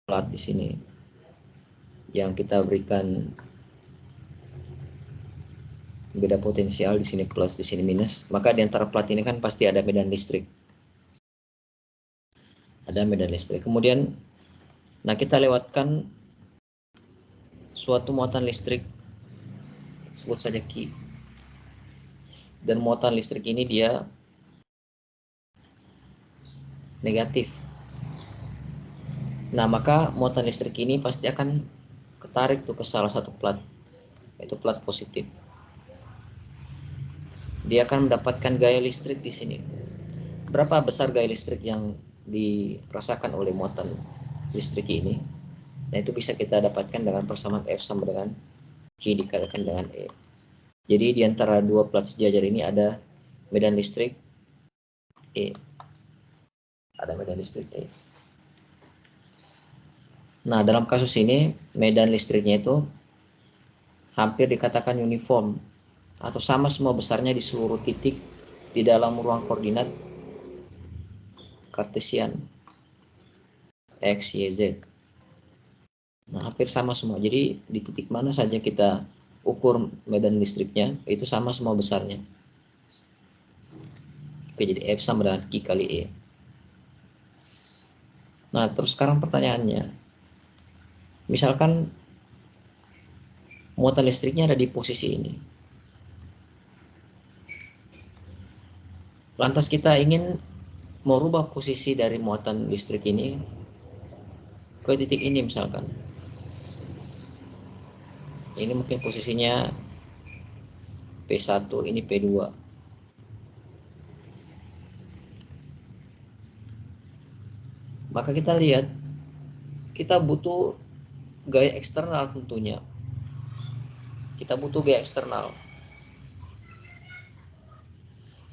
plat di sini yang kita berikan beda potensial, di sini plus, di sini minus, maka di antara plat ini kan pasti ada medan listrik. Ada medan listrik. Kemudian, nah kita lewatkan suatu muatan listrik, sebut saja Q. Dan muatan listrik ini dia negatif. Nah, maka muatan listrik ini pasti akan ketarik tuh ke salah satu plat, yaitu plat positif. Dia akan mendapatkan gaya listrik di sini. Berapa besar gaya listrik yang dirasakan oleh muatan listrik ini? Nah, itu bisa kita dapatkan dengan persamaan F sama dengan Q dikalikan dengan E. Jadi di antara dua plat sejajar ini ada medan listrik E. Ada medan listrik E. Nah, dalam kasus ini medan listriknya itu hampir dikatakan uniform atau sama semua besarnya di seluruh titik di dalam ruang koordinat kartesian X, Y, Z. Nah, hampir sama semua. Jadi di titik mana saja kita ukur medan listriknya, itu sama semua besarnya. Oke, jadi F sama dengan Q kali E. Nah, terus sekarang pertanyaannya, misalkan muatan listriknya ada di posisi ini. Lantas kita ingin merubah posisi dari muatan listrik ini ke titik ini misalkan. Ini mungkin posisinya P1, ini P2. Maka kita lihat, kita butuh gaya eksternal tentunya. Kita butuh gaya eksternal.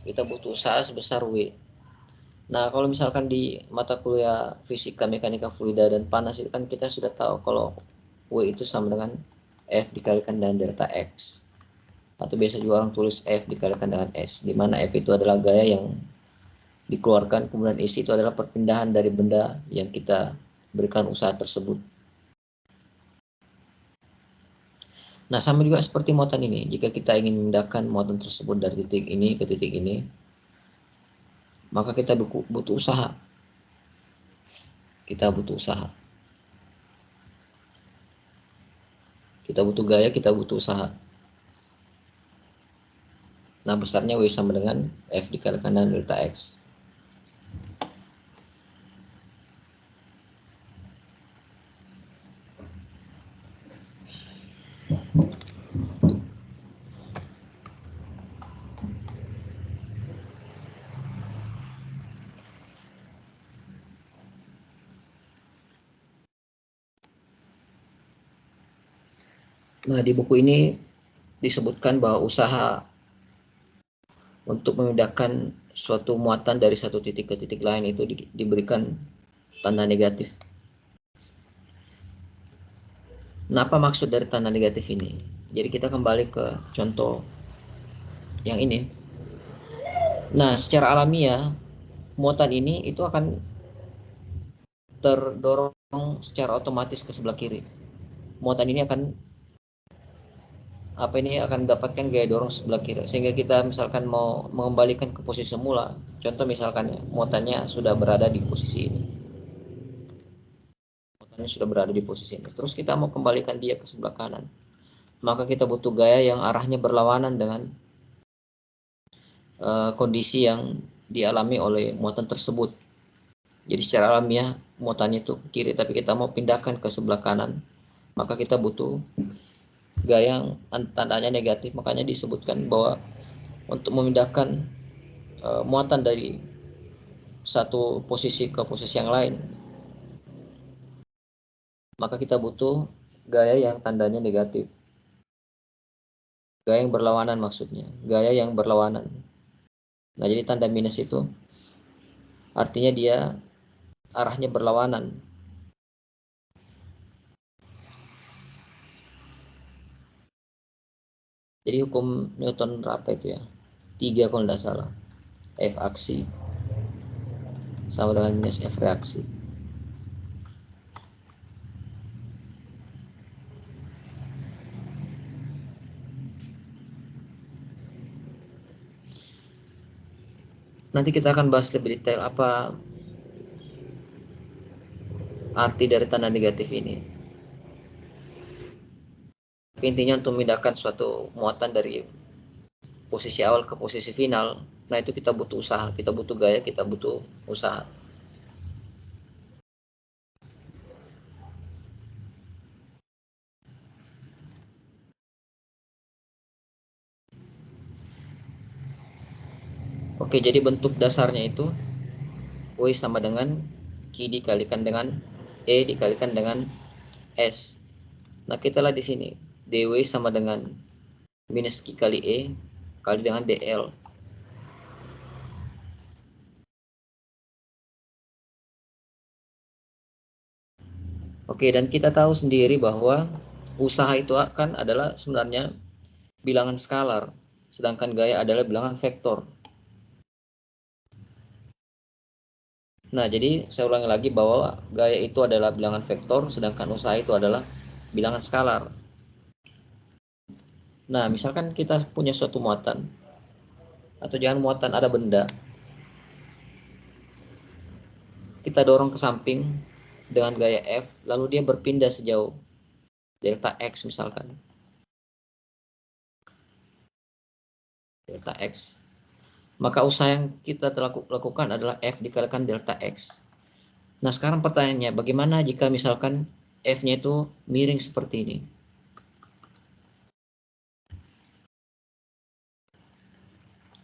Kita butuh usaha sebesar W. Nah, kalau misalkan di mata kuliah fisika, mekanika fluida, dan panas itu kan kita sudah tahu kalau W itu sama dengan F dikalikan dengan delta X. Atau biasa juga orang tulis F dikalikan dengan S, di mana F itu adalah gaya yang dikeluarkan, kemudian isi itu adalah perpindahan dari benda yang kita berikan usaha tersebut. Nah, sama juga seperti muatan ini. Jika kita ingin memindahkan muatan tersebut dari titik ini ke titik ini, maka kita butuh usaha. Kita butuh usaha. Kita butuh gaya, kita butuh usaha. Nah, besarnya W sama dengan F dikalikan dengan delta X. Nah, di buku ini disebutkan bahwa usaha untuk memindahkan suatu muatan dari satu titik ke titik lain itu diberikan tanda negatif. Nah, apa maksud dari tanda negatif ini? Jadi kita kembali ke contoh yang ini. Nah, secara alamiah muatan ini itu akan terdorong secara otomatis ke sebelah kiri. Muatan ini akan mendapatkan gaya dorong sebelah kiri, sehingga kita misalkan mau mengembalikan ke posisi semula. Contoh misalkan muatannya sudah berada di posisi ini. Muatannya sudah berada di posisi ini. Terus kita mau kembalikan dia ke sebelah kanan. Maka kita butuh gaya yang arahnya berlawanan dengan kondisi yang dialami oleh muatan tersebut. Jadi secara alamiah muatannya itu ke kiri, tapi kita mau pindahkan ke sebelah kanan, maka kita butuh gaya yang tandanya negatif. Makanya disebutkan bahwa untuk memindahkan muatan dari satu posisi ke posisi yang lain, maka kita butuh gaya yang tandanya negatif. Gaya yang berlawanan maksudnya, gaya yang berlawanan. Nah, jadi tanda minus itu artinya dia arahnya berlawanan. Jadi hukum Newton berapa itu ya? 3 kalau tidak salah. F aksi sama dengan minus F reaksi. Nanti kita akan bahas lebih detail apa arti dari tanda negatif ini. Intinya untuk memindahkan suatu muatan dari posisi awal ke posisi final, nah itu kita butuh usaha, kita butuh gaya, kita butuh usaha. Oke, jadi bentuk dasarnya itu W sama dengan Q dikalikan dengan E dikalikan dengan S. Nah, kita lihat di sini dW sama dengan minus Q kali E kali dengan dL. Oke, dan kita tahu sendiri bahwa usaha itu akan adalah sebenarnya bilangan skalar, sedangkan gaya adalah bilangan vektor. Nah, jadi saya ulangi lagi bahwa gaya itu adalah bilangan vektor, sedangkan usaha itu adalah bilangan skalar. Nah, misalkan kita punya suatu muatan, atau jangan muatan, ada benda, kita dorong ke samping dengan gaya F, lalu dia berpindah sejauh delta X misalkan. Delta X. Maka usaha yang kita lakukan adalah F dikalikan delta X. Nah, sekarang pertanyaannya, bagaimana jika misalkan F-nya itu miring seperti ini?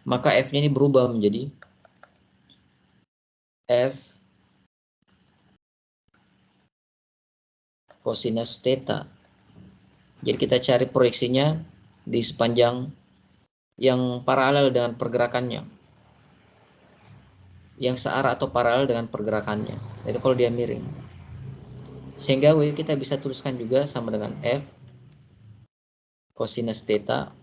Maka F-nya ini berubah menjadi F cosinus theta. Jadi kita cari proyeksinya di sepanjang yang paralel dengan pergerakannya, yang searah atau paralel dengan pergerakannya. Itu kalau dia miring. Sehingga W kita bisa tuliskan juga sama dengan F cosinus theta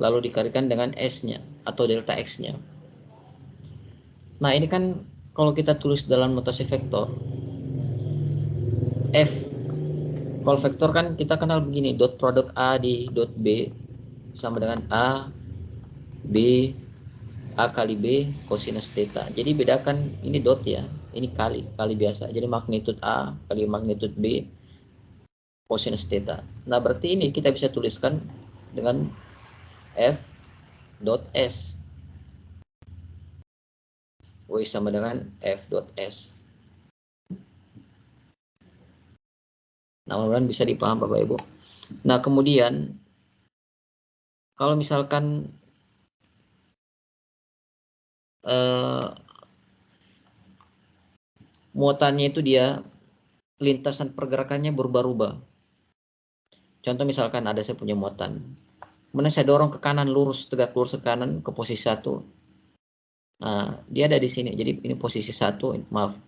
lalu dikalikan dengan S-nya atau delta X-nya. Nah, ini kan kalau kita tulis dalam notasi vektor, F kalau vektor kan kita kenal begini, dot produk A di dot B sama dengan A B A kali B cosinus theta. Jadi bedakan ini dot ya, ini kali biasa. Jadi magnitude A kali magnitude B cosinus theta. Nah, berarti ini kita bisa tuliskan dengan F dot S. W sama dengan F dot S. Nah, mudah-mudahan bisa dipaham Bapak Ibu. Nah, kemudian kalau misalkan muatannya itu dia lintasan pergerakannya berubah-ubah. Contoh misalkan ada saya punya muatan, kemudian saya dorong ke kanan lurus, tegak lurus ke kanan ke posisi 1. Nah, dia ada di sini. Jadi ini posisi 1, maaf.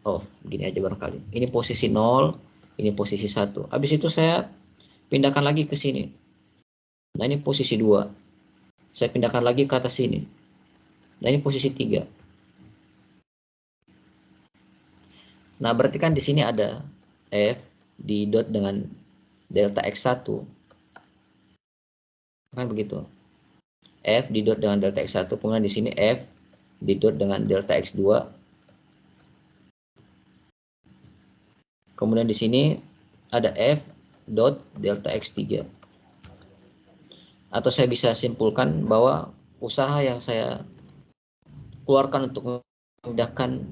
Oh, gini aja barangkali. Ini posisi 0, ini posisi 1. Habis itu saya pindahkan lagi ke sini. Nah, ini posisi 2. Saya pindahkan lagi ke atas sini. Nah, ini posisi 3. Nah, berarti kan di sini ada F di dot dengan delta X1. Kan begitu. F di dot dengan delta X1, kemudian di sini F di dot dengan delta X2. Kemudian di sini ada F dot delta X3. Atau saya bisa simpulkan bahwa usaha yang saya keluarkan untuk memindahkan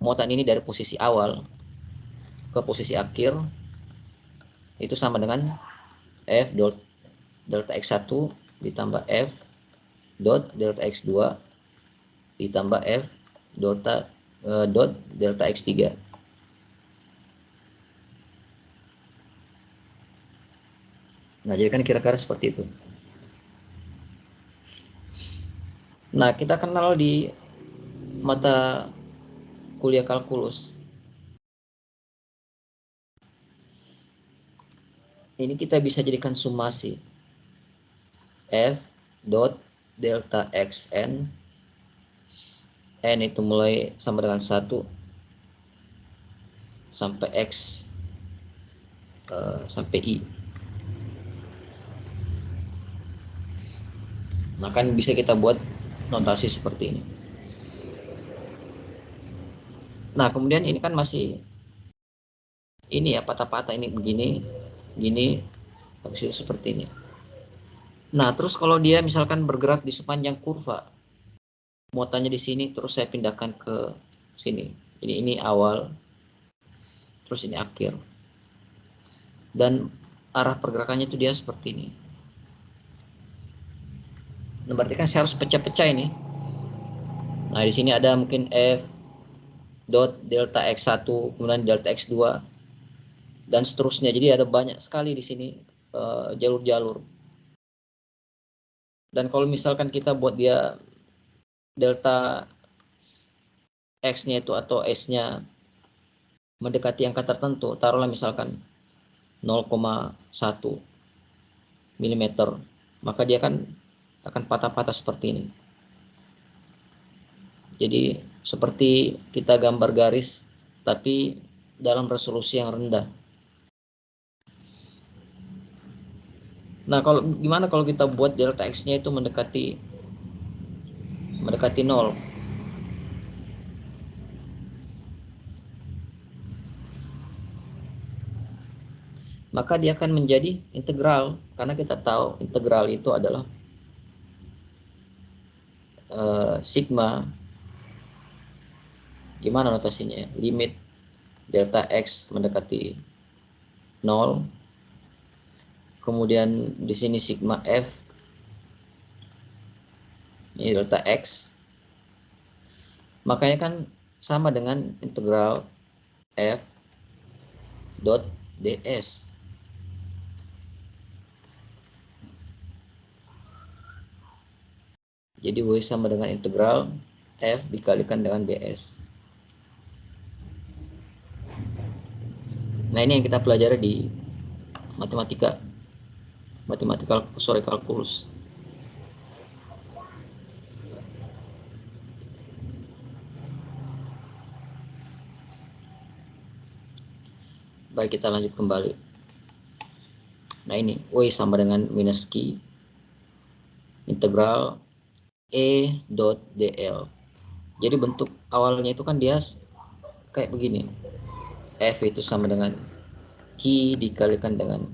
muatan ini dari posisi awal ke posisi akhir itu sama dengan F dot delta X1 ditambah F dot delta X2 ditambah F dot delta X3. Nah, jadi kan kira-kira seperti itu. Nah, kita kenal di mata kuliah kalkulus. Ini kita bisa jadikan summasi F dot delta xn, n itu mulai sama dengan 1 sampai x sampai i. Nah, kan bisa kita buat notasi seperti ini. Nah, kemudian ini kan masih ini ya, patah-patah ini begini, gini, habis itu seperti ini. Nah, terus kalau dia misalkan bergerak di sepanjang kurva, muatannya di sini, terus saya pindahkan ke sini. Jadi ini awal, terus ini akhir. Dan arah pergerakannya itu dia seperti ini. Nah, berarti kan saya harus pecah-pecah ini. Nah, di sini ada mungkin F dot delta X1, kemudian delta X2, dan seterusnya. Jadi ada banyak sekali di sini jalur-jalur. Dan kalau misalkan kita buat dia delta X-nya itu atau S-nya mendekati angka tertentu, taruhlah misalkan 0,1 mm, maka dia kan akan patah-patah seperti ini. Jadi seperti kita gambar garis tapi dalam resolusi yang rendah. Nah, gimana kalau kita buat delta X-nya itu mendekati 0? Maka dia akan menjadi integral, karena kita tahu integral itu adalah sigma, gimana notasinya, limit delta X mendekati 0, kemudian di sini sigma F, ini delta X, makanya kan sama dengan integral F dot ds. Jadi W sama dengan integral F dikalikan dengan ds. Nah, ini yang kita pelajari di matematika sore kalkulus. Baik, kita lanjut kembali. Nah, ini W sama dengan minus Q integral E dot dl. Jadi bentuk awalnya itu kan dia kayak begini. F itu sama dengan Q dikalikan dengan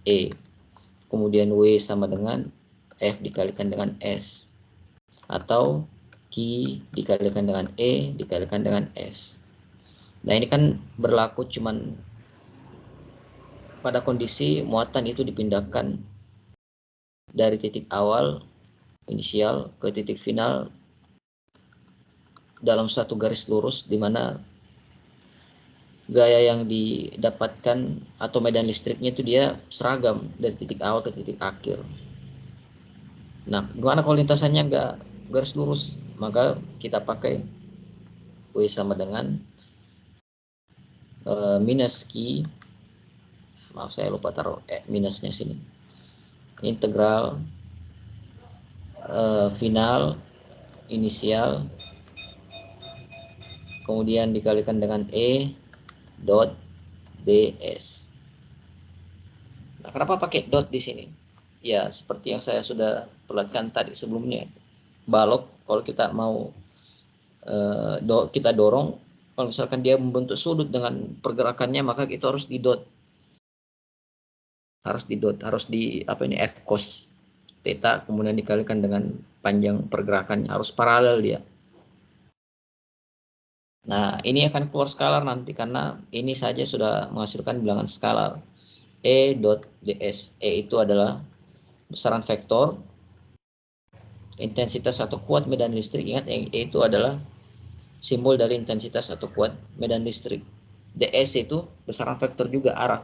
E. Kemudian W sama dengan F dikalikan dengan S. Atau Q dikalikan dengan E dikalikan dengan S. Nah, ini kan berlaku cuman pada kondisi muatan itu dipindahkan dari titik awal inisial ke titik final dalam satu garis lurus, di mana gaya yang didapatkan atau medan listriknya itu dia seragam dari titik awal ke titik akhir. Nah, gimana kalau lintasannya nggak garis lurus? Maka kita pakai W sama dengan minus Q, maaf saya lupa taruh minusnya sini, integral final inisial kemudian dikalikan dengan E dot ds. Nah, kenapa pakai dot di sini? Ya, seperti yang saya sudah perlihatkan tadi sebelumnya. Balok kalau kita mau kita dorong, kalau misalkan dia membentuk sudut dengan pergerakannya, maka kita harus di dot. Harus di F cos theta kemudian dikalikan dengan panjang pergerakannya, harus paralel dia. Nah, ini akan keluar skalar nanti karena ini saja sudah menghasilkan bilangan skalar. E dot ds. E itu adalah besaran vektor intensitas atau kuat medan listrik. Ingat, E itu adalah simbol dari intensitas atau kuat medan listrik. ds itu besaran vektor juga arah.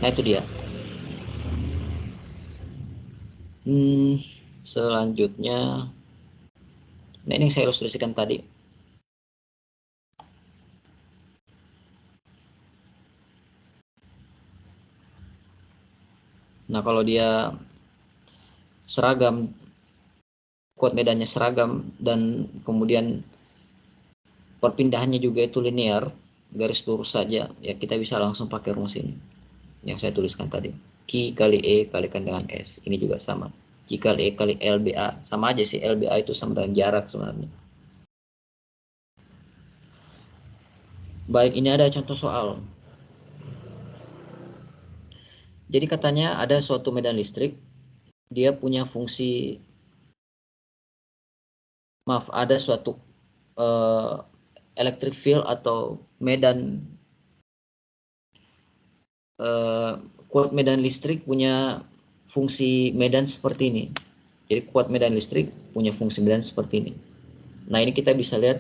Nah, itu dia. Selanjutnya, nah ini yang saya ilustrasikan tadi. Nah, kalau dia seragam, kuat medannya seragam, dan kemudian perpindahannya juga itu linear, garis lurus saja, ya kita bisa langsung pakai rumus ini. yang saya tuliskan tadi. Q kali E kalikan dengan S. Ini juga sama. Q kali E kali LBA. Sama aja sih, LBA itu sama dengan jarak sebenarnya. Baik, ini ada contoh soal. Jadi katanya ada suatu medan listrik, dia punya fungsi, ada suatu electric field atau medan, kuat medan listrik punya fungsi medan seperti ini. Jadi kuat medan listrik punya fungsi medan seperti ini. Nah, ini kita bisa lihat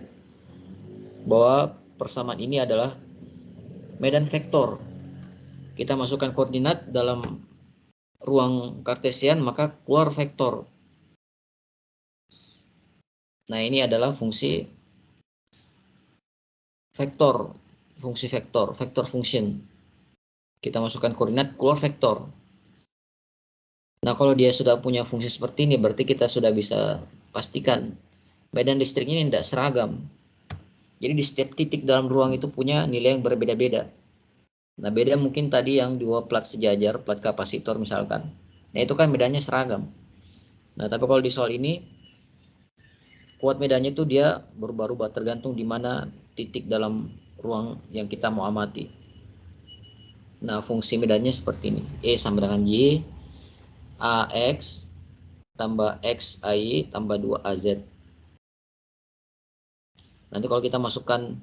bahwa persamaan ini adalah medan vektor. Kita masukkan koordinat dalam ruang kartesian, maka keluar vektor. Nah, ini adalah fungsi vektor, vektor function. Kita masukkan koordinat, keluar vektor. Nah, kalau dia sudah punya fungsi seperti ini, berarti kita sudah bisa pastikan medan listriknya ini tidak seragam. Jadi di setiap titik dalam ruang itu punya nilai yang berbeda-beda. Nah, beda mungkin tadi yang dua plat sejajar, plat kapasitor misalkan. Nah, itu kan medannya seragam. Nah, tapi kalau di soal ini, kuat medannya itu dia berubah-ubah tergantung di mana titik dalam ruang yang kita mau amati. Nah, fungsi medannya seperti ini. E sama dengan Y, AX tambah XAY tambah 2AZ. Nanti kalau kita masukkan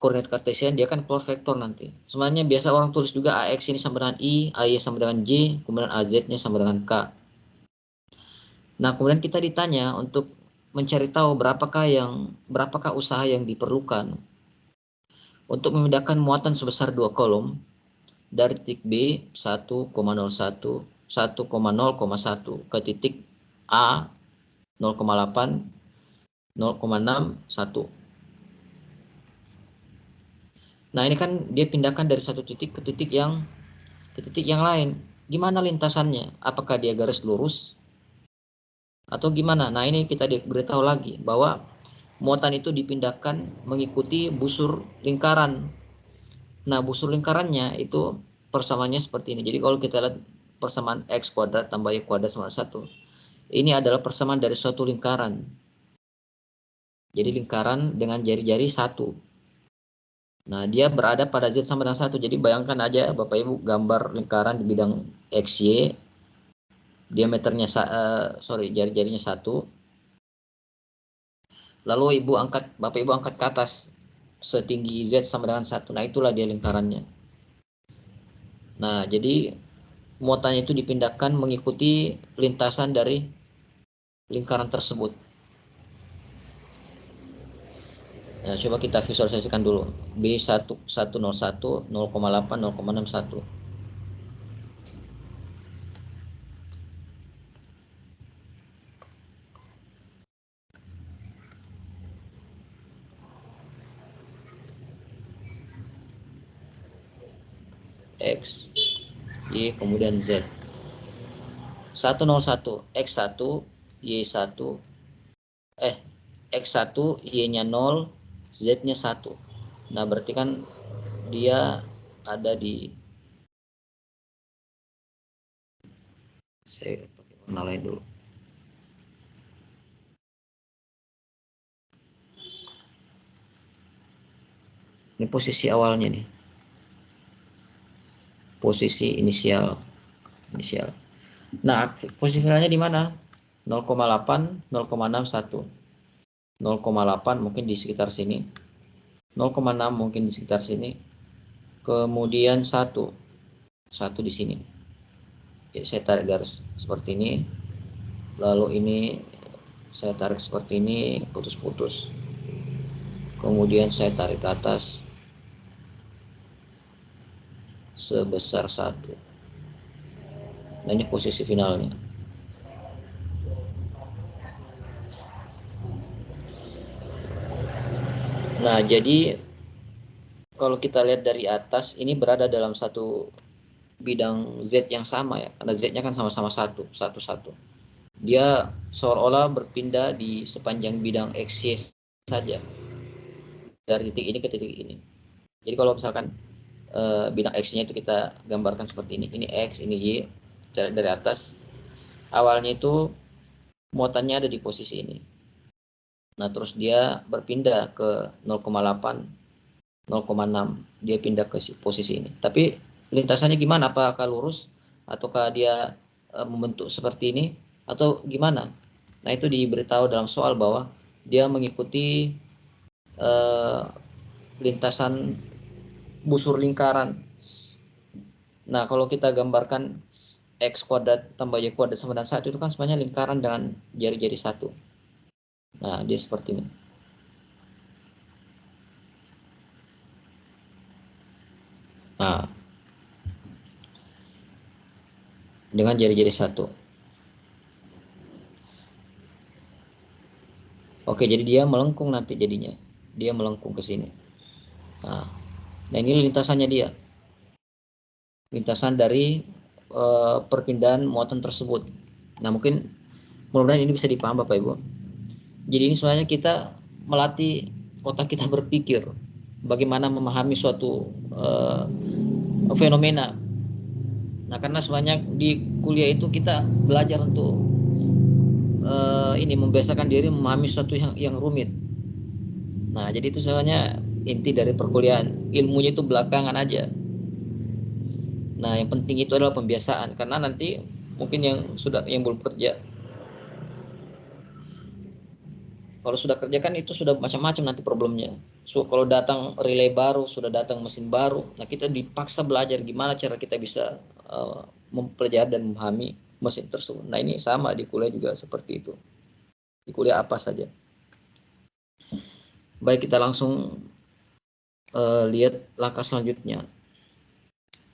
koordinat kartesian, dia kan keluar vektor nanti. Sebenarnya biasa orang tulis juga AX ini sama dengan I, AY sama dengan J, kemudian AZ-nya sama dengan K. Nah, kemudian kita ditanya untuk mencari tahu berapakah usaha yang diperlukan untuk memindahkan muatan sebesar 2 kolom dari titik B 1,01 1,0,1 ke titik A 0,8 0,61. Nah, ini kan dia pindahkan dari satu titik ke titik yang lain. Gimana lintasannya? Apakah dia garis lurus atau gimana? Nah, ini kita diberitahu lagi bahwa muatan itu dipindahkan mengikuti busur lingkaran. Nah, busur lingkarannya itu persamaannya seperti ini. Jadi kalau kita lihat persamaan X kuadrat tambah Y kuadrat sama 1, ini adalah persamaan dari suatu lingkaran. Jadi lingkaran dengan jari-jari 1. Nah, dia berada pada Z sama dengan 1. Jadi bayangkan aja Bapak Ibu gambar lingkaran di bidang XY. Diameternya jari-jarinya 1. Lalu Bapak Ibu angkat ke atas setinggi Z sama dengan 1. Nah, itulah dia lingkarannya. Nah, jadi muatannya itu dipindahkan mengikuti lintasan dari lingkaran tersebut. Nah, coba kita visualisasikan dulu. B1101 0,8 0,61. X, Y, kemudian Z. 101, X1, Y1, X1, Y-nya 0, Z-nya 1. Nah, berarti kan dia ada di, saya pakai warna lain dulu. Ini posisi awalnya nih. Posisi inisial. Nah, posisi finalnya di mana? 0,8, 0,61. 0,8 mungkin di sekitar sini. 0,6 mungkin di sekitar sini. Kemudian 1 di sini. Jadi saya tarik garis seperti ini. Lalu ini saya tarik seperti ini, putus-putus. Kemudian saya tarik ke atas sebesar 1. Nah, ini posisi finalnya. Nah, jadi kalau kita lihat dari atas, ini berada dalam satu bidang Z yang sama ya, karena Z-nya kan sama-sama 1. Dia seolah-olah berpindah di sepanjang bidang XY saja, dari titik ini ke titik ini. Jadi kalau misalkan bidang X-nya itu kita gambarkan seperti ini. Ini X, ini Y. Dari atas, awalnya itu muatannya ada di posisi ini. Nah, terus dia berpindah ke 0,8, 0,6. Dia pindah ke posisi ini. Tapi lintasannya gimana? Apakah lurus? Ataukah dia membentuk seperti ini? Atau gimana? Nah, itu diberitahu dalam soal bahwa dia mengikuti lintasan busur lingkaran. Nah, kalau kita gambarkan X kuadrat tambah Y kuadrat sama dengan 1 itu kan sebenarnya lingkaran dengan jari-jari 1. Nah, dia seperti ini. Nah, dengan jari-jari 1. Oke, jadi dia melengkung nanti jadinya. Dia melengkung ke sini. Nah, ini lintasannya dia. Lintasan dari perpindahan muatan tersebut. Nah, mungkin mudah-mudahan ini bisa dipaham Bapak Ibu. Jadi ini sebenarnya kita melatih otak kita berpikir bagaimana memahami suatu fenomena. Nah, karena sebenarnya di kuliah itu kita belajar untuk ini membiasakan diri memahami sesuatu yang rumit. Nah, jadi itu sebenarnya inti dari perkuliahan. Ilmunya itu belakangan aja. Nah, yang penting itu adalah pembiasaan, karena nanti mungkin yang belum kerja, kalau sudah kerja kan itu sudah macam-macam nanti problemnya. So, kalau datang relay baru, sudah datang mesin baru, nah kita dipaksa belajar gimana cara kita bisa mempelajari dan memahami mesin tersebut. Nah, ini sama di kuliah juga seperti itu. Di kuliah apa saja. Baik, kita langsung lihat langkah selanjutnya.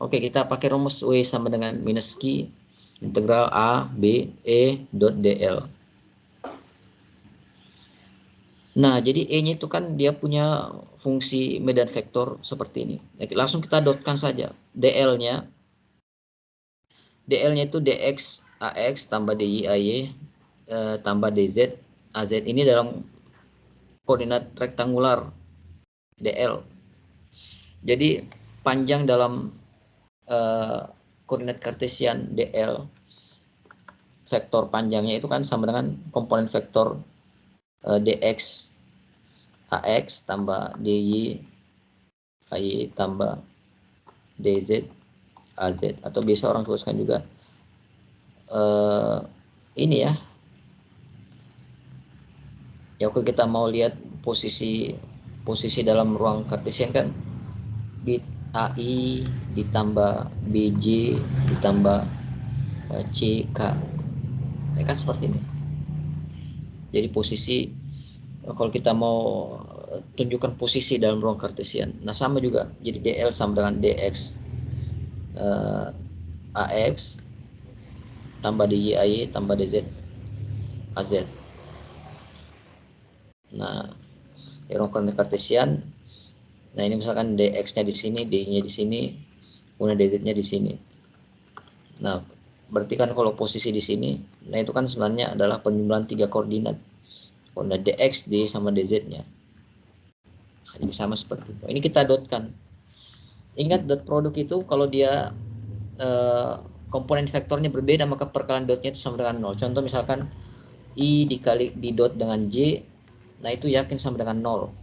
Oke, kita pakai rumus W sama dengan minus Q integral A, B, E, dot DL. Nah, jadi E-nya itu kan dia punya fungsi medan vektor seperti ini. Langsung kita dotkan saja. DL-nya itu DX AX tambah DY AY tambah DZ AZ. Ini dalam koordinat rektangular DL. Jadi panjang dalam koordinat kartesian DL, vektor panjangnya itu kan sama dengan komponen vektor DX AX tambah DY AY tambah DZ AZ, atau bisa orang tuliskan juga ini ya. Ya, kalau kita mau lihat posisi dalam ruang kartesian kan di AI ditambah BJ ditambah CK, ya kan seperti ini. Jadi posisi kalau kita mau tunjukkan posisi dalam ruang kartesian, nah sama juga. Jadi DL sama dengan DX AX tambah DY tambah DZ AZ. Nah, ruang kartesian. Nah, ini misalkan DX-nya di sini, D-nya di sini, kemudian DZ-nya di sini. Nah, berarti kan kalau posisi di sini, nah itu kan sebenarnya adalah penjumlahan 3 koordinat. Koordinat DX, D, sama DZ-nya. Nah, ini sama seperti itu. Ini kita dotkan. Ingat, dot produk itu kalau dia komponen vektornya berbeda, maka perkalian dotnya itu sama dengan 0. Contoh misalkan I dikali di dot dengan J, nah itu yakin sama dengan 0.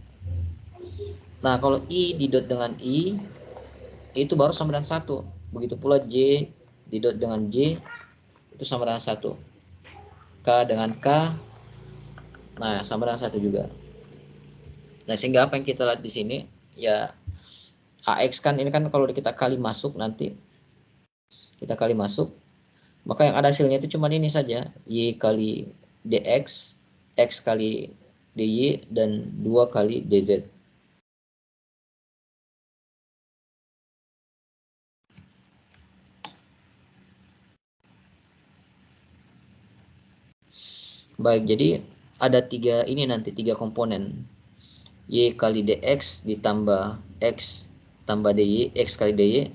Nah, kalau I didot dengan I, itu baru sama dengan 1. Begitu pula J didot dengan J, itu sama dengan 1. K dengan K, nah sama dengan 1 juga. Nah, sehingga apa yang kita lihat di sini, ya AX kan ini kan kalau kita kali masuk nanti, kita kali masuk, maka yang ada hasilnya itu cuma ini saja, Y kali DX, X kali DY, dan 2 kali DZ. Baik, jadi ada 3 ini nanti 3 komponen. Y kali DX ditambah X tambah DY, X kali DY.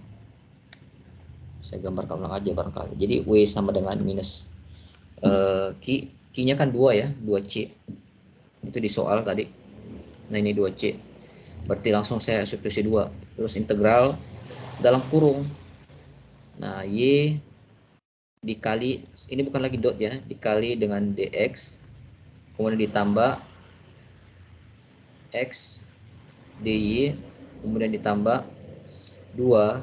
Saya gambarkan ulang aja barangkali. Jadi W sama dengan minus Q-nya kan 2 ya, 2C. Itu di soal tadi. Nah, ini 2C. Berarti langsung saya substitusi 2. Terus integral dalam kurung. Nah, Y dikali, ini bukan lagi dot ya, dikali dengan dx, kemudian ditambah x dy, kemudian ditambah 2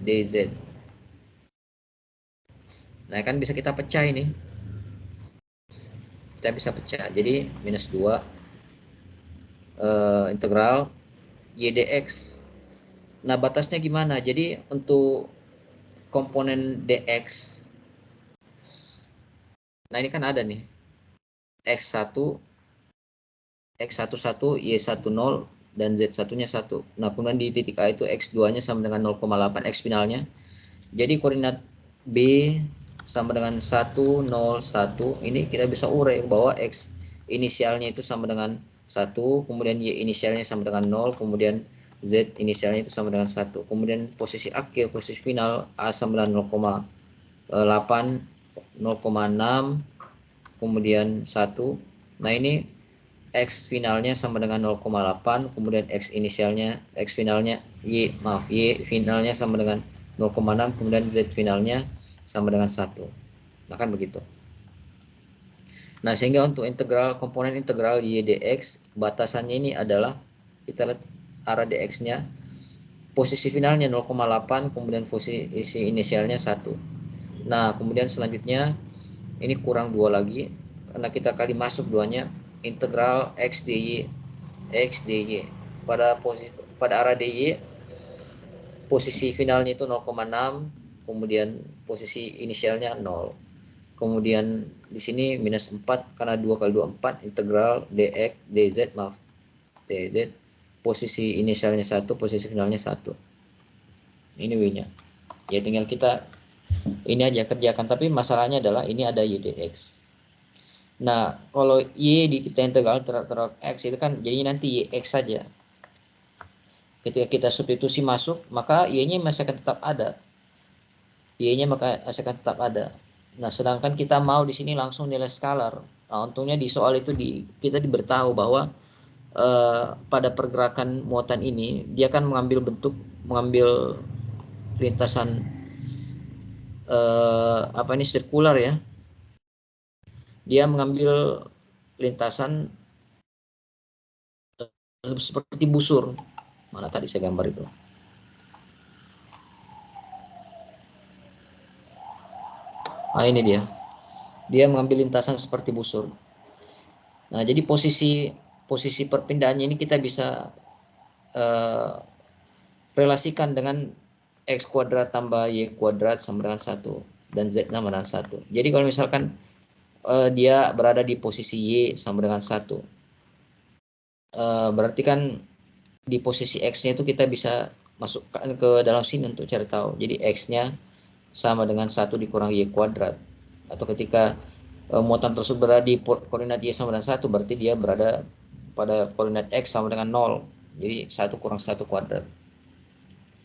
dz. Nah, kan bisa kita pecah ini. Kita bisa pecah. Jadi minus 2 integral y dx. Nah, batasnya gimana? Jadi untuk komponen dx, nah ini kan ada nih x1, x11, y10, dan z1-nya 1. Nah, kemudian di titik A itu x2-nya sama dengan 0,8 x finalnya. Jadi koordinat B sama dengan 1, 0, 1. Ini kita bisa urai bahwa x inisialnya itu sama dengan 1, kemudian y inisialnya sama dengan 0, kemudian z inisialnya itu sama dengan 1. Kemudian posisi akhir, posisi final A sama dengan 0,8, 0,6, kemudian 1. Nah, ini x finalnya sama dengan 0,8, kemudian x finalnya y finalnya sama dengan 0,6, kemudian z finalnya sama dengan 1. Nah, kan begitu. Nah, sehingga untuk integral komponen integral y dx, batasannya ini adalah kita lihat arah dx-nya, posisi finalnya 0,8, kemudian posisi inisialnya 1. Nah, kemudian selanjutnya ini kurang 2 lagi karena kita kali masuk duanya, integral x dy pada arah dy, posisi finalnya itu 0,6, kemudian posisi inisialnya 0. Kemudian di sini minus 4 karena 2 kali 2 4, integral dx dz, posisi inisialnya 1, posisi finalnya 1. Ini w-nya. Ya tinggal kita ini aja kerjakan, tapi masalahnya adalah ini ada y dx. Nah, kalau y kita integral terhadap x itu kan jadi nanti y x saja. Ketika kita substitusi masuk, maka y-nya masih akan tetap ada. Y-nya maka masih akan tetap ada. Nah, sedangkan kita mau di sini langsung nilai skalar. Nah, untungnya di soal itu kita diberitahu bahwa pada pergerakan muatan ini dia akan mengambil lintasan sirkular ya. Dia mengambil lintasan seperti busur. Mana tadi saya gambar itu? Nah, ini dia. Dia mengambil lintasan seperti busur. Nah, jadi posisi perpindahannya ini kita bisa relasikan dengan x kuadrat tambah y kuadrat sama dengan 1 dan z sama dengan 1. Jadi kalau misalkan dia berada di posisi y sama dengan 1, berarti kan di posisi x-nya itu kita bisa masukkan ke dalam sini untuk cari tahu. Jadi x-nya sama dengan 1 dikurang y kuadrat. Atau ketika muatan tersebut berada di koordinat y sama dengan 1, berarti dia berada pada koordinat x sama dengan 0. Jadi 1 kurang 1 kuadrat.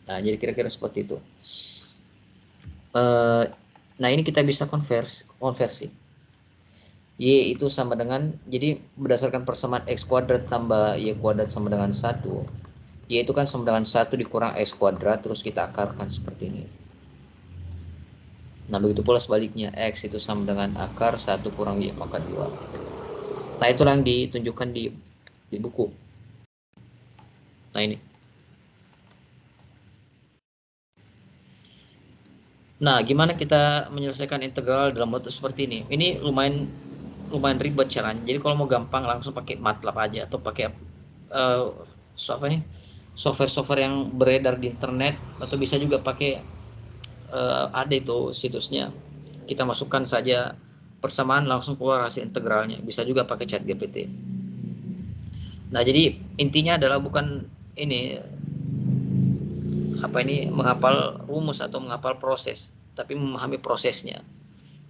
Nah, jadi kira-kira seperti itu. Nah, ini kita bisa konversi. Y itu sama dengan, jadi berdasarkan persamaan x kuadrat tambah y kuadrat sama dengan 1. Y itu kan sama dengan 1 dikurang x kuadrat, terus kita akarkan seperti ini. Nah, begitu pula sebaliknya, x itu sama dengan akar 1 kurang y pangkat 2. Nah, itulah yang ditunjukkan di buku. Nah, ini. Nah, gimana kita menyelesaikan integral dalam bentuk seperti ini? Ini lumayan ribet caranya. Jadi kalau mau gampang langsung pakai MATLAB aja atau pakai software yang beredar di internet, atau bisa juga pakai ada itu situsnya. Kita masukkan saja persamaan langsung keluar hasil integralnya. Bisa juga pakai ChatGPT. Nah, jadi intinya adalah bukan ini menghafal rumus atau menghafal proses, tapi memahami prosesnya.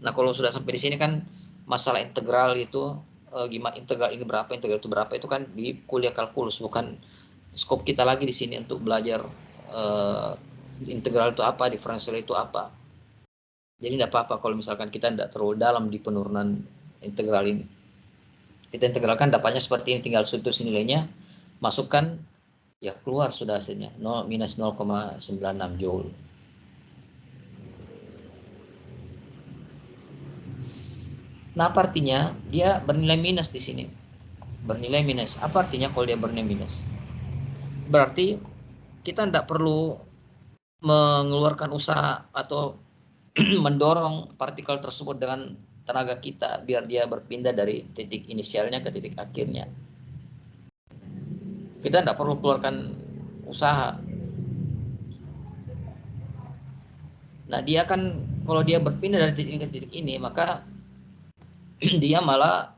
Nah, kalau sudah sampai di sini kan masalah integral itu gimana, integral ini berapa, integral itu berapa, itu kan di kuliah kalkulus, bukan skop kita lagi di sini untuk belajar integral itu apa, diferensial itu apa. Jadi tidak apa-apa kalau misalkan kita tidak terlalu dalam di penurunan integral ini. Kita integralkan dapatnya seperti ini, tinggal substitusi nilainya, masukkan Ya keluar sudah hasilnya, minus 0,96 joule. Nah, apa artinya? Dia bernilai minus di sini. Bernilai minus. Apa artinya kalau dia bernilai minus? Berarti kita tidak perlu mengeluarkan usaha atau mendorong partikel tersebut dengan tenaga kita biar dia berpindah dari titik inisialnya ke titik akhirnya. Kita tidak perlu keluarkan usaha. Nah, dia kan kalau dia berpindah dari titik ini ke titik ini, maka dia malah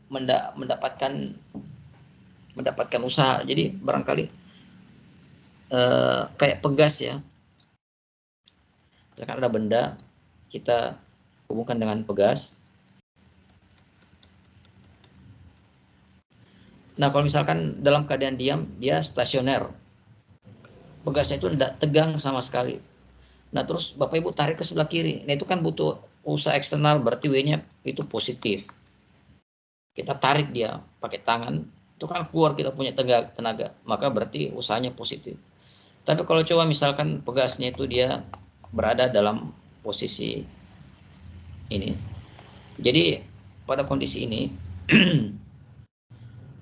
mendapatkan usaha. Jadi barangkali kayak pegas ya. Ya kan ada benda, kita hubungkan dengan pegas. Nah, kalau misalkan dalam keadaan diam, dia stasioner. Pegasnya itu tidak tegang sama sekali. Nah, terus Bapak Ibu tarik ke sebelah kiri. Nah, itu kan butuh usaha eksternal, berarti W-nya itu positif. Kita tarik dia pakai tangan, itu kan keluar kita punya tenaga, maka berarti usahanya positif. Tapi kalau coba misalkan pegasnya itu dia berada dalam posisi ini. Jadi pada kondisi ini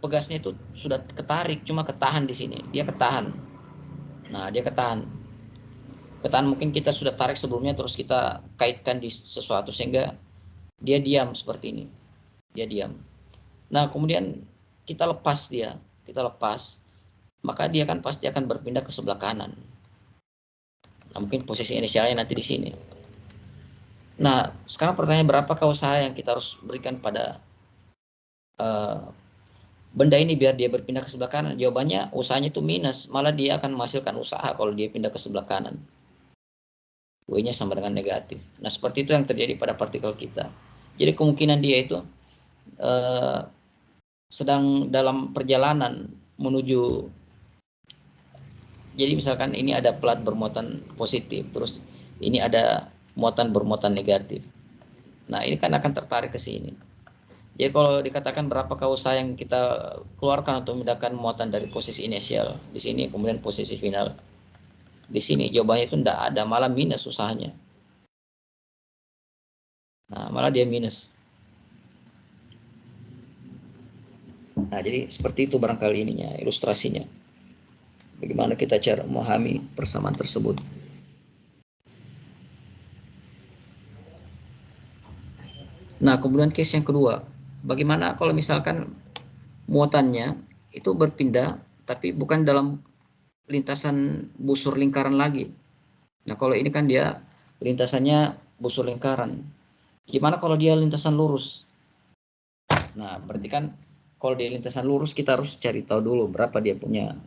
pegasnya itu sudah ketarik, cuma ketahan di sini. Dia ketahan. Nah, dia ketahan. Ketahan mungkin kita sudah tarik sebelumnya terus kita kaitkan di sesuatu sehingga dia diam seperti ini. Dia diam. Nah, kemudian kita lepas dia, maka dia kan pasti akan berpindah ke sebelah kanan. Nah, mungkin posisi inisialnya nanti di sini. Nah, sekarang pertanyaan berapakah usaha yang kita harus berikan pada benda ini biar dia berpindah ke sebelah kanan? Jawabannya usahanya itu minus, malah dia akan menghasilkan usaha kalau dia pindah ke sebelah kanan. W-nya sama dengan negatif. Nah, seperti itu yang terjadi pada partikel kita. Jadi kemungkinan dia itu sedang dalam perjalanan menuju, jadi misalkan ini ada plat bermuatan positif, terus ini ada muatan bermuatan negatif. Nah, ini kan akan tertarik ke sini. Jadi kalau dikatakan berapakah usaha yang kita keluarkan untuk memindahkan muatan dari posisi inisial di sini kemudian posisi final di sini, jawabannya itu tidak ada, malah minus usahanya. Nah, malah dia minus. Nah, jadi seperti itu barangkali ininya, ilustrasinya. Bagaimana kita cara memahami persamaan tersebut. Nah, kemudian case yang kedua, bagaimana kalau misalkan muatannya itu berpindah tapi bukan dalam lintasan busur lingkaran lagi. Nah, kalau ini kan dia lintasannya busur lingkaran. Gimana kalau dia lintasan lurus? Nah, berarti kan kalau dia lintasan lurus kita harus cari tahu dulu berapa dia punya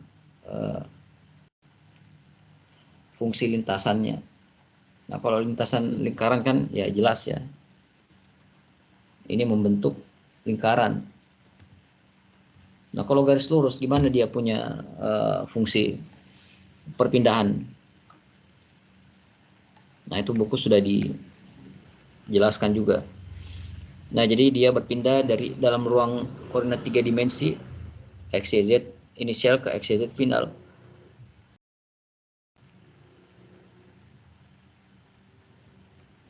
fungsi lintasannya. Nah, kalau lintasan lingkaran kan ya jelas ya. Ini membentuk lingkaran. Nah, kalau garis lurus gimana dia punya fungsi perpindahan? Nah, itu buku sudah dijelaskan juga. Nah, jadi dia berpindah dari dalam ruang koordinat 3 dimensi x, y, z inisial ke x, y, z final.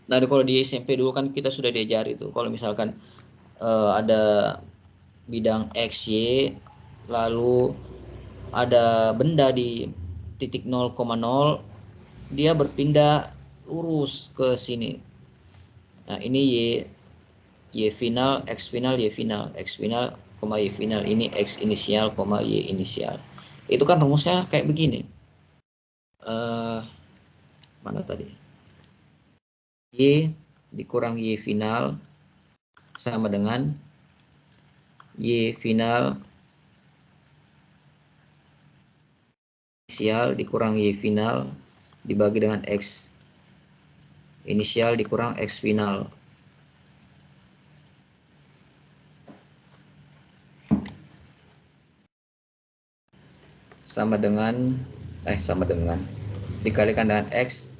Nah, kalau di SMP dulu kan kita sudah diajari itu. Kalau misalkan ada bidang x, y, lalu ada benda di titik 0,0, dia berpindah lurus ke sini. Nah, ini y final, x final, y final, x final, y final. Ini x inisial, y inisial. Itu kan rumusnya kayak begini. Mana tadi? Y dikurang y final sama dengan y final inisial dikurang y final dibagi dengan x inisial dikurang x final. Sama dengan dikalikan dengan x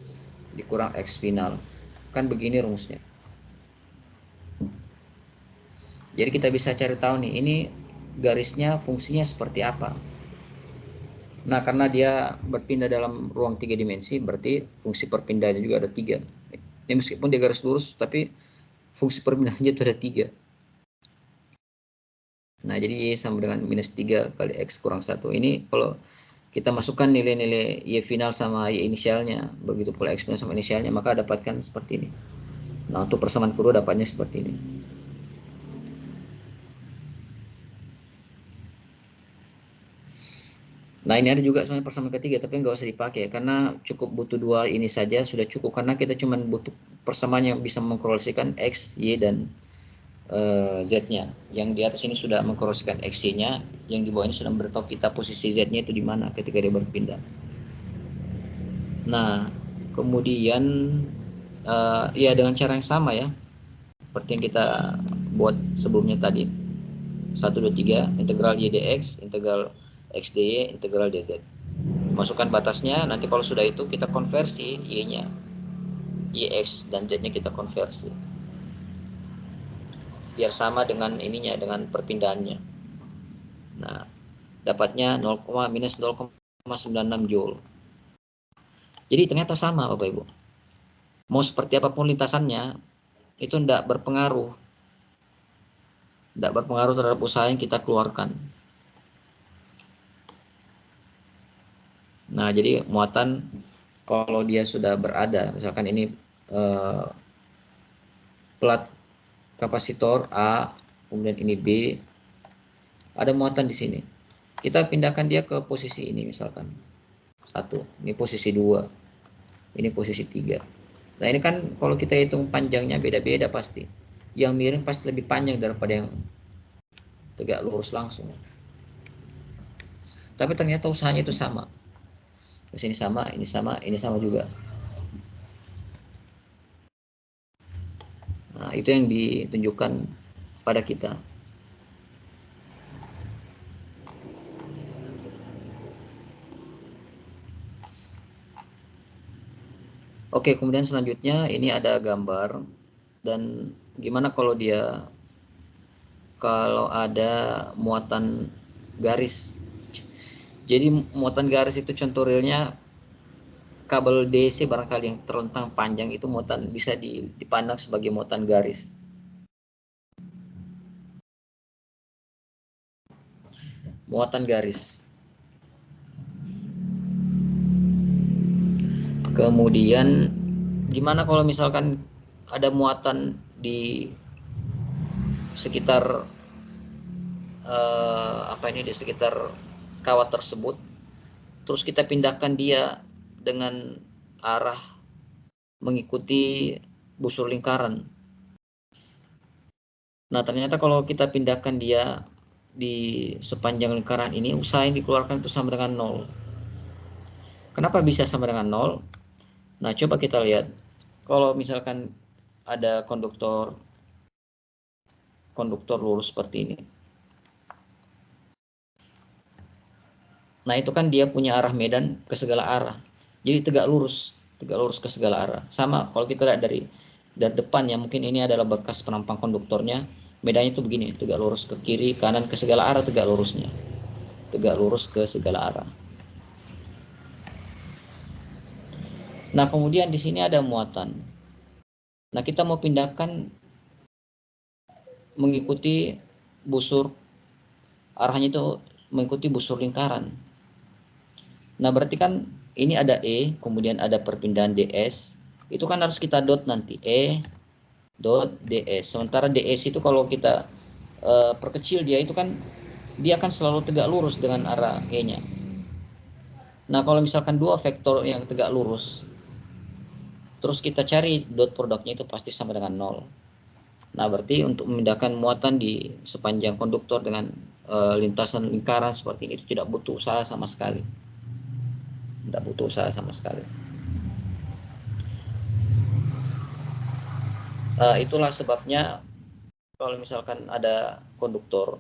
dikurang x final. Kan begini rumusnya. Jadi kita bisa cari tahu nih, ini garisnya fungsinya seperti apa. Nah, karena dia berpindah dalam ruang 3 dimensi, berarti fungsi perpindahannya juga ada 3. Ini meskipun dia garis lurus, tapi fungsi perpindahannya itu ada 3. Nah, jadi Y sama dengan minus 3 kali X kurang 1. Ini kalau kita masukkan nilai-nilai Y final sama Y inisialnya, begitu pula X final sama inisialnya, maka dapatkan seperti ini. Nah, untuk persamaan kedua dapatnya seperti ini. Nah, ini ada juga sebenarnya persamaan ketiga, tapi nggak usah dipakai karena cukup butuh 2 ini saja sudah cukup, karena kita cuma butuh persamaan yang bisa mengkorelasikan X, Y, dan Z-nya. Yang di atas ini sudah mengkorelasikan X, Y-nya, yang di bawah ini sudah memberitahu kita posisi Z-nya itu di mana ketika dia berpindah. Nah, kemudian ya dengan cara yang sama ya, seperti yang kita buat sebelumnya tadi. 1, 2, 3, integral Y dx, integral X dy, integral dz. Masukkan batasnya, nanti kalau sudah itu kita konversi Y-nya, YX dan Z-nya kita konversi. Biar sama dengan ininya, dengan perpindahannya. Nah, dapatnya 0, minus 0,96 Joule. Jadi ternyata sama Bapak Ibu. Mau seperti apapun lintasannya, itu tidak berpengaruh. Tidak berpengaruh terhadap usaha yang kita keluarkan. Nah, jadi muatan kalau dia sudah berada, misalkan ini plat kapasitor A, kemudian ini B, ada muatan di sini. Kita pindahkan dia ke posisi ini misalkan. 1, ini posisi 2, ini posisi 3. Nah, ini kan kalau kita hitung panjangnya beda-beda pasti. Yang miring pasti lebih panjang daripada yang tegak lurus langsung. Tapi ternyata usahanya itu sama. Di sini sama, ini sama, ini sama juga. Nah, itu yang ditunjukkan pada kita. Oke, kemudian selanjutnya ini ada gambar, dan gimana kalau ada muatan garis. Jadi muatan garis itu contoh realnya kabel DC barangkali yang terlentang panjang, itu muatan bisa dipandang sebagai muatan garis. Muatan garis. Kemudian gimana kalau misalkan ada muatan di sekitar di sekitar kawat tersebut, terus kita pindahkan dia dengan arah mengikuti busur lingkaran. Nah, ternyata kalau kita pindahkan dia di sepanjang lingkaran ini, usaha yang dikeluarkan itu sama dengan 0. Kenapa bisa sama dengan 0? Nah, coba kita lihat. Kalau misalkan ada konduktor lurus seperti ini. Nah, itu kan dia punya arah medan ke segala arah. Jadi tegak lurus ke segala arah. Sama kalau kita lihat dari depan ya, mungkin ini adalah bekas penampang konduktornya. Medannya itu begini, tegak lurus ke kiri, kanan, ke segala arah tegak lurusnya. Tegak lurus ke segala arah. Nah, kemudian di sini ada muatan. Nah, kita mau pindahkan mengikuti busur, arahnya itu mengikuti busur lingkaran. Nah, berarti kan ini ada E, kemudian ada perpindahan DS. Itu kan harus kita dot nanti, E dot DS. Sementara DS itu kalau kita perkecil dia itu kan dia akan selalu tegak lurus dengan arah E-nya. Nah, kalau misalkan dua vektor yang tegak lurus, terus kita cari dot produknya, itu pasti sama dengan 0. Nah, berarti untuk memindahkan muatan di sepanjang konduktor dengan lintasan lingkaran seperti ini itu tidak butuh usaha sama sekali. Tidak butuh usaha sama sekali. Itulah sebabnya kalau misalkan ada konduktor,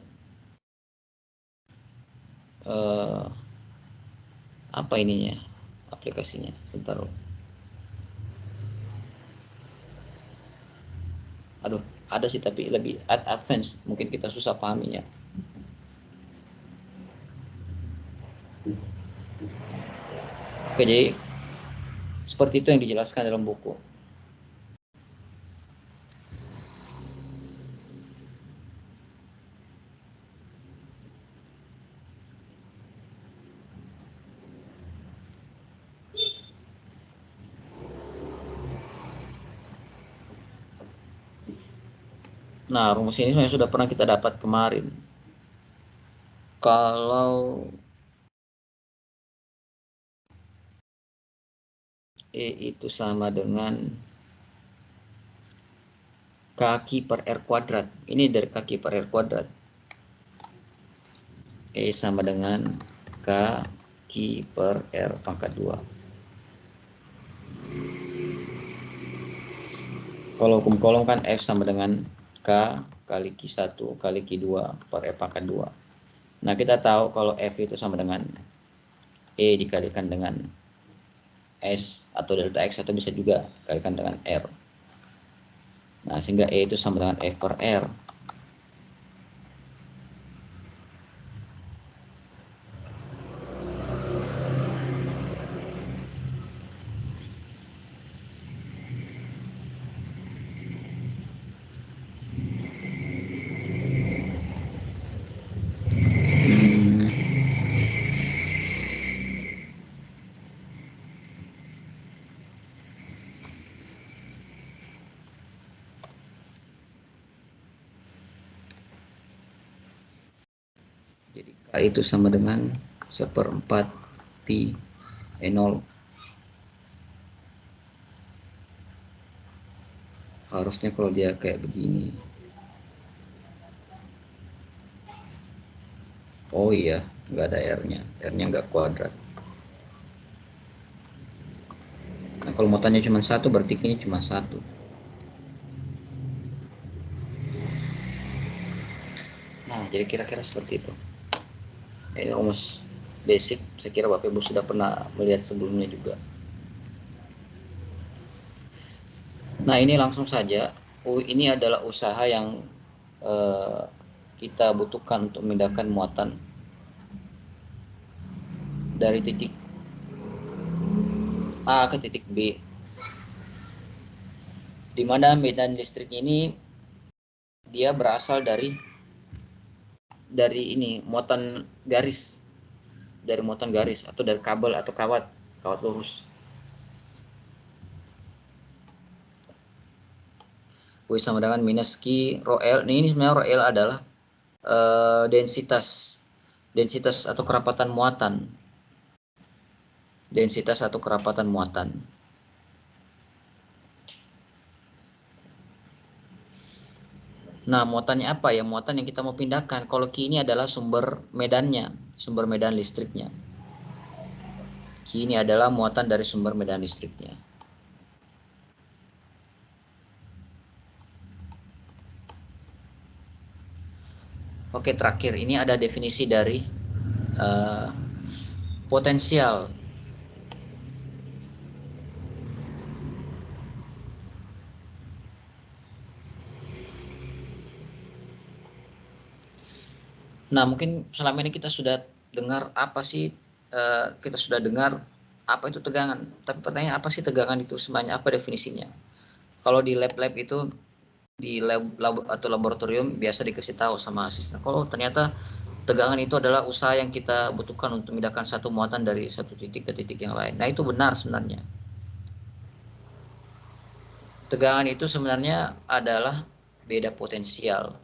apa ininya aplikasinya, sebentar. Aduh, ada sih tapi lebih advance, mungkin kita susah pahaminya. Oke, jadi seperti itu yang dijelaskan dalam buku. Nah, rumus ini sebenarnya sudah pernah kita dapat kemarin. Kalau E itu sama dengan kaki per R kuadrat. Ini dari kaki per R kuadrat. E sama dengan kaki per R pangkat 2. Kalau hukum kolom kan F sama dengan K kali Q1 kali Q2 per R pangkat 2. Nah, kita tahu kalau F itu sama dengan E dikalikan dengan S atau delta X, atau bisa juga dikalikan dengan R. Nah, sehingga E itu sama dengan F per R. Jadi K itu sama dengan 1/4 pi E0. Harusnya kalau dia kayak begini. Oh iya, nggak ada R-nya. R-nya nggak kuadrat. Nah, kalau muatannya cuma satu, berarti ini cuma satu. Nah, jadi kira-kira seperti itu. Ini rumus basic. Saya kira Bapak Ibu sudah pernah melihat sebelumnya juga. Nah, ini langsung saja. Ini adalah usaha yang kita butuhkan untuk memindahkan muatan dari titik A ke titik B, di mana medan listrik ini dia berasal dari ini muatan garis, atau dari kabel atau kawat lurus. W sama dengan minus Q rho L. Ini sebenarnya rho L adalah densitas atau kerapatan muatan. Densitas atau kerapatan muatan. Nah, muatannya apa ya? Muatan yang kita mau pindahkan. Kalau Q ini adalah sumber medannya, sumber medan listriknya. Q ini adalah muatan dari sumber medan listriknya. Oke, terakhir ini ada definisi dari potensial. Nah, mungkin selama ini kita sudah dengar apa sih, kita sudah dengar apa itu tegangan. Tapi pertanyaan, apa sih tegangan itu sebenarnya, apa definisinya? Kalau di lab-lab itu, di lab atau laboratorium biasa dikasih tahu sama asisten. Kalau ternyata tegangan itu adalah usaha yang kita butuhkan untuk memindahkan satu muatan dari satu titik ke titik yang lain. Nah, itu benar sebenarnya. Tegangan itu sebenarnya adalah beda potensial.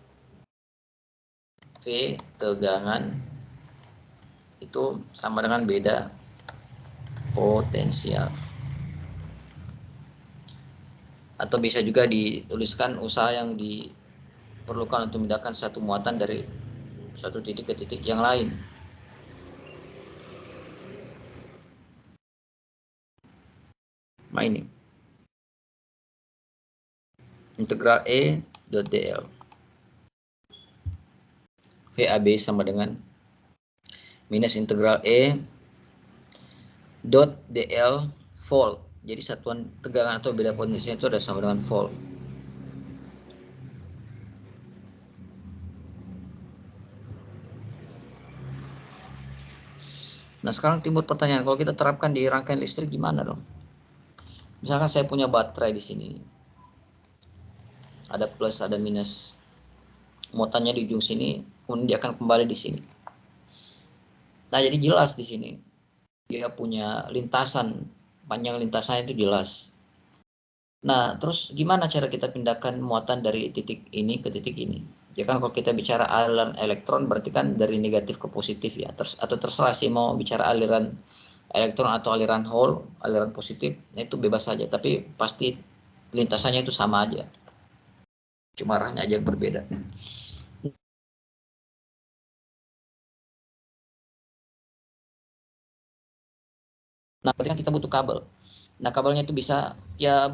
V tegangan itu sama dengan beda potensial. Atau bisa juga dituliskan usaha yang diperlukan untuk memindahkan satu muatan dari satu titik ke titik yang lain. Nah, ini integral E dot dl. VAB sama dengan minus integral E dot dl volt. Jadi satuan tegangan atau beda potensinya itu ada sama dengan volt. Nah, sekarang timbul pertanyaan, kalau kita terapkan di rangkaian listrik gimana dong? Misalkan saya punya baterai di sini. Ada plus, ada minus. Muatannya di ujung sini, kemudian dia akan kembali di sini. Nah, jadi jelas di sini. Dia punya lintasan, panjang lintasannya itu jelas. Nah, terus gimana cara kita pindahkan muatan dari titik ini ke titik ini? Ya kan kalau kita bicara aliran elektron berarti kan dari negatif ke positif ya. Atau terserah sih mau bicara aliran elektron atau aliran hole, aliran positif, nah itu bebas saja. Tapi pasti lintasannya itu sama aja. Cuma arahnya aja yang berbeda. Nah, berarti kan kita butuh kabel. Nah, kabelnya itu bisa ya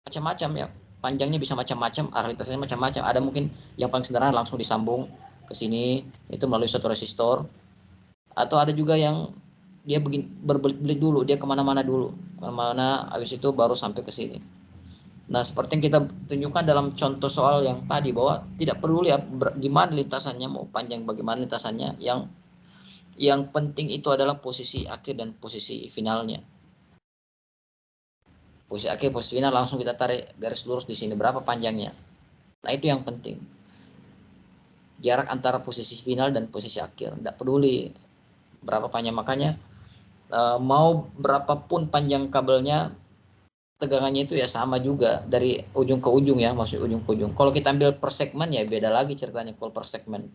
macam-macam ya. Panjangnya bisa macam-macam, arah lintasannya macam-macam. Ada mungkin yang paling sederhana langsung disambung ke sini, itu melalui satu resistor. Atau ada juga yang dia berbelit-belit dulu, dia kemana-mana dulu. Kemana-mana, habis itu baru sampai ke sini. Nah, seperti yang kita tunjukkan dalam contoh soal yang tadi, bahwa tidak peduli ya gimana lintasannya, mau panjang bagaimana lintasannya, yang penting itu adalah posisi akhir dan posisi finalnya. Posisi akhir, posisi final langsung kita tarik garis lurus di sini berapa panjangnya. Nah, itu yang penting. Jarak antara posisi final dan posisi akhir, tidak peduli berapa panjang. Makanya mau berapapun panjang kabelnya, tegangannya itu ya sama juga dari ujung ke ujung ya, maksud ujung ke ujung. Kalau kita ambil per segmen ya beda lagi ceritanya kalau per segmen.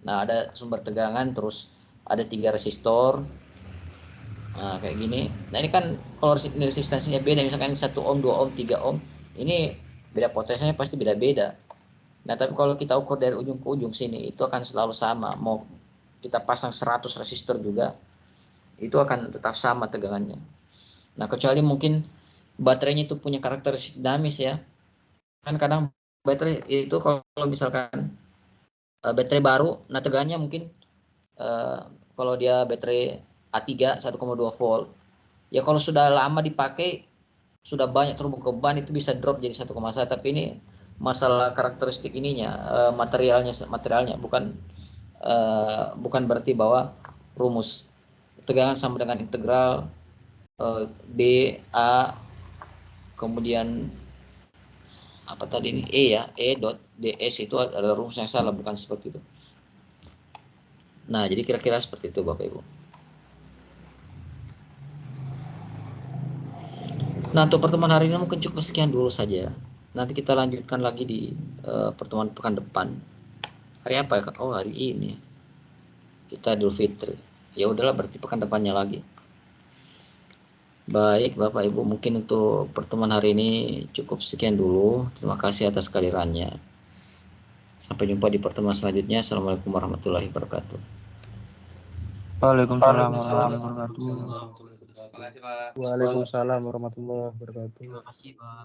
Nah, ada sumber tegangan, terus ada 3 resistor. Nah, kayak gini. Nah, ini kan kalau resistansinya beda, misalkan 1 ohm, 2 ohm, 3 ohm, ini beda potensinya pasti beda-beda. Nah, tapi kalau kita ukur dari ujung ke ujung sini, itu akan selalu sama. Mau kita pasang 100 resistor juga, itu akan tetap sama tegangannya. Nah, kecuali mungkin baterainya itu punya karakteristik dinamis ya. Kan kadang baterai itu kalau misalkan baterai baru, nah tegangannya mungkin kalau dia baterai A3 1,2 volt, ya kalau sudah lama dipakai, sudah banyak terbuka ban, itu bisa drop jadi 1,1. Tapi ini masalah karakteristik ininya, materialnya bukan berarti bahwa rumus tegangan sama dengan integral B A kemudian apa tadi ini E ya, E dot ds itu adalah rumus yang salah, bukan seperti itu. Nah, jadi kira-kira seperti itu Bapak Ibu. Nah, untuk pertemuan hari ini mungkin cukup sekian dulu saja. Nanti kita lanjutkan lagi di pertemuan pekan depan. Hari apa ya? Oh, hari ini. Kita Idul Fitri. Ya udahlah, berarti pekan depannya lagi. Baik, Bapak Ibu, mungkin untuk pertemuan hari ini cukup sekian dulu. Terima kasih atas kehadirannya. Sampai jumpa di pertemuan selanjutnya. Assalamualaikum warahmatullahi wabarakatuh. Waalaikumsalam warahmatullahi wabarakatuh. Waalaikumsalam warahmatullahi wabarakatuh. Terima kasih, Pak.